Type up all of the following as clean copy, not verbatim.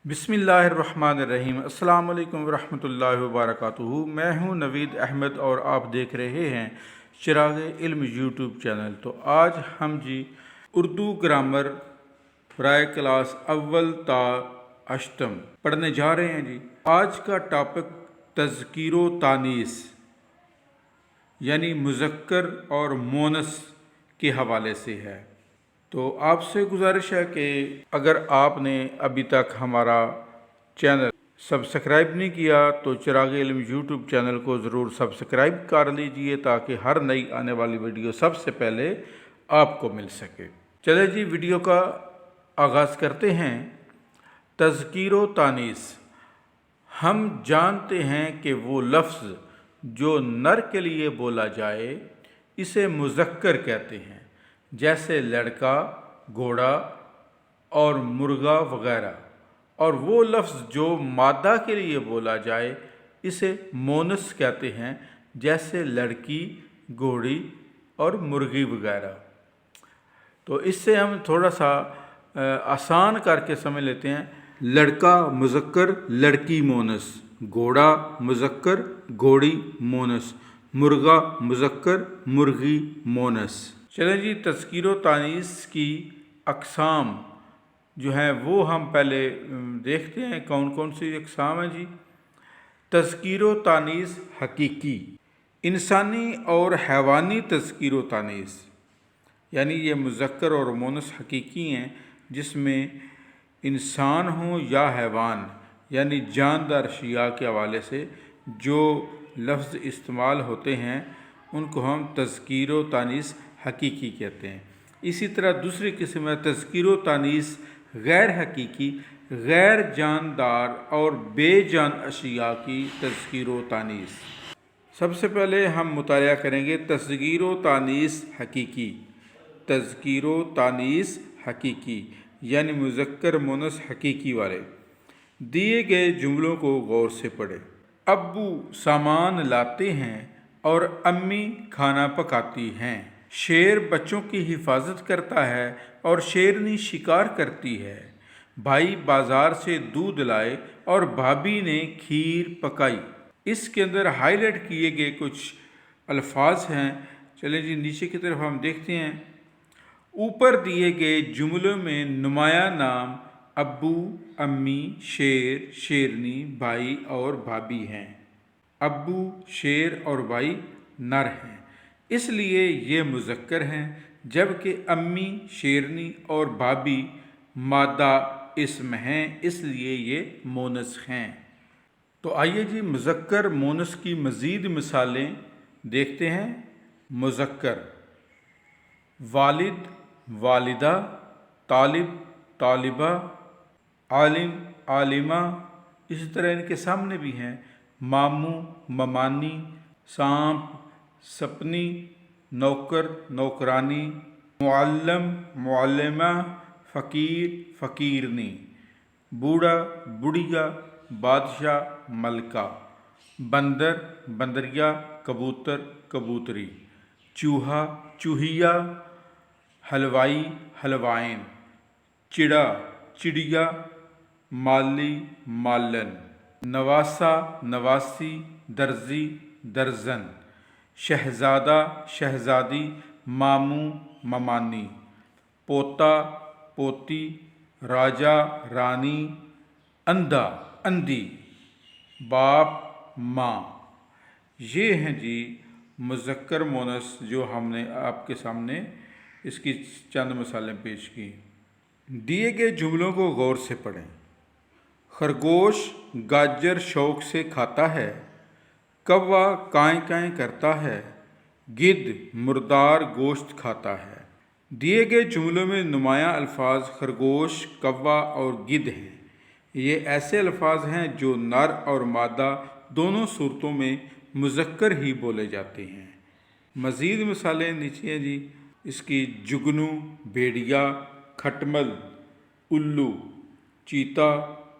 बिस्मिल्लाहिर्रहमानिर्रहीम। अस्सलाम वालेकुम वरहमतुल्लाहि वबरकातुहू। मैं हूं नवीद अहमद और आप देख रहे हैं चिराग इल्म यूट्यूब चैनल। तो आज हम उर्दू ग्रामर बराए क्लास अव्वल ता अष्टम पढ़ने जा रहे हैं जी। आज का टॉपिक तज़कीरो तानीस यानी मुज़क्कर और मोनस के हवाले से है। तो आपसे गुजारिश है कि अगर आपने अभी तक हमारा चैनल सब्सक्राइब नहीं किया तो चिराग इल्म यूट्यूब चैनल को ज़रूर सब्सक्राइब कर लीजिए ताकि हर नई आने वाली वीडियो सबसे पहले आपको मिल सके। चले जी, वीडियो का आगाज़ करते हैं। तज़कीरो तानीस, हम जानते हैं कि वो लफ्ज़ जो नर के लिए बोला जाए इसे मुज़क्कर कहते हैं, जैसे लड़का, घोड़ा और मुर्गा वगैरह, और वो लफ्ज़ जो मादा के लिए बोला जाए इसे मोनस कहते हैं, जैसे लड़की, घोड़ी और मुर्गी वगैरह। तो इससे हम थोड़ा सा आसान करके समझ लेते हैं। लड़का मुज़क्कर, लड़की मोनस; घोड़ा मुज़क्कर, घोड़ी मोनस; मुर्गा मुज़क्कर, मुर्गी मोनस। चलें जी, तज़कीरो तानीस की अक़साम जो हैं वो हम पहले देखते हैं कौन कौन सी अक़साम हैं जी। तज़कीरो तानीस हकीकी, इंसानी और हैवानी तज़कीरो तानीस, यानी ये मुज़क्कर और मोनस हकीकी हैं जिसमें इंसान हो या हैवान, यानी जानदार अशिया के हवाले से जो लफ्ज़ इस्तेमाल होते हैं उनको हम तज़कीरो तानीस हकीकी कहते हैं। इसी तरह दूसरी किस्म है तज़कीरो तानीस गैर हकीकी, गैर जानदार और बेजान अशिया की तज़कीरो तानीस। सबसे पहले हम मुतालिया करेंगे तज़कीरो तानीस हकीकी। तज़कीरो तानीस हकीकी यानी मुज़क्कर मोनस हकीकी वाले। दिए गए जुमलों को गौर से पढ़ें। अब्बू सामान लाते हैं और अम्मी खाना पकाती हैं। शेर बच्चों की हिफाजत करता है और शेरनी शिकार करती है। भाई बाजार से दूध लाए और भाभी ने खीर पकाई। इसके अंदर हाईलाइट किए गए कुछ अल्फाज हैं। चलें जी, नीचे की तरफ हम देखते हैं। ऊपर दिए गए जुमलों में नुमाया नाम अब्बू, अम्मी, शेर, शेरनी, भाई और भाभी हैं। अब्बू, शेर और भाई नर हैं इसलिए ये मुज़क्कर हैं, जबकि अम्मी, शेरनी और भाभी मादा इसम हैं इसलिए ये मोनस हैं। तो आइए जी, मुज़क्कर मोनस की मज़ीद मिसालें देखते हैं। मुज़क्कर: वालिद, वालिदा, तालिब, तालिबा, आलिम, आलिमा। इसी तरह इनके सामने भी हैं मामू, ममानी, सांप, सपनी, नौकर, नौकरानी, मुअल्लम, मुअल्लिमा, फ़कीर, फ़कीरनी, बूढ़ा, बुढ़िया, बादशाह, मलका, बंदर, बंदरिया, कबूतर, कबूतरी, चूहा, चूहिया, हलवाई, हलवाइन, चिड़ा, चिड़िया, माली, मालन, नवासा, नवासी, दर्जी, दर्जन, शहज़ादा, शहज़ादी, मामू, ममानी, पोता, पोती, राजा, रानी, अंधा, अंधी, बाप, माँ। ये हैं जी मुज़क्कर मोनस जो हमने आपके सामने इसकी चंद मिसालें पेश की। दिए गए जुमलों को गौर से पढ़ें। खरगोश गाजर शौक से खाता है। कौवा काएं काएं करता है। गिद्ध मुर्दार गोश्त खाता है। दिए गए जुमलों में नुमायाँ अल्फाज खरगोश, कौवा और गिद्ध हैं। ये ऐसे अल्फाज हैं जो नर और मादा दोनों सूरतों में मुज़क्कर ही बोले जाते हैं। मज़ीद मिसालें नीचे हैं जी इसकी। जुगनू, भेड़िया, खटमल, उल्लू, चीता,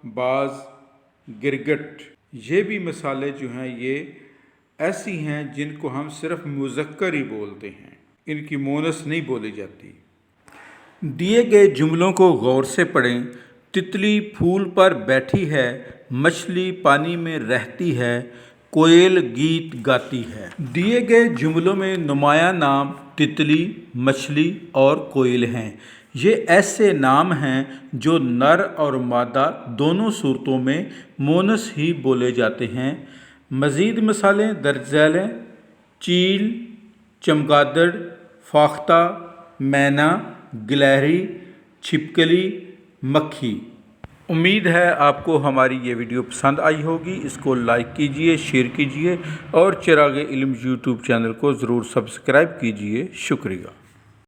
बाज, गिरगट। ये भी मिसालें जो हैं ये ऐसी हैं जिनको हम सिर्फ मुज़क्कर ही बोलते हैं, इनकी मोनस नहीं बोली जाती। दिए गए जुमलों को गौर से पढ़ें तितली फूल पर बैठी है, मछली पानी में रहती है, कोयल गीत गाती है। दिए गए जुमलों में नुमायां नाम तितली, मछली और कोयल हैं। ये ऐसे नाम हैं जो नर और मादा दोनों सूरतों में मोनस ही बोले जाते हैं। मज़ीद मिसालें दर्ज झैल हैं: चील, चमगादड़, फाख्ता, मैना, गिलहरी, छिपकली, मक्खी। उम्मीद है आपको हमारी ये वीडियो पसंद आई होगी। इसको लाइक कीजिए, शेयर कीजिए और चिराग इल्म यूट्यूब चैनल को ज़रूर सब्सक्राइब कीजिए। शुक्रिया।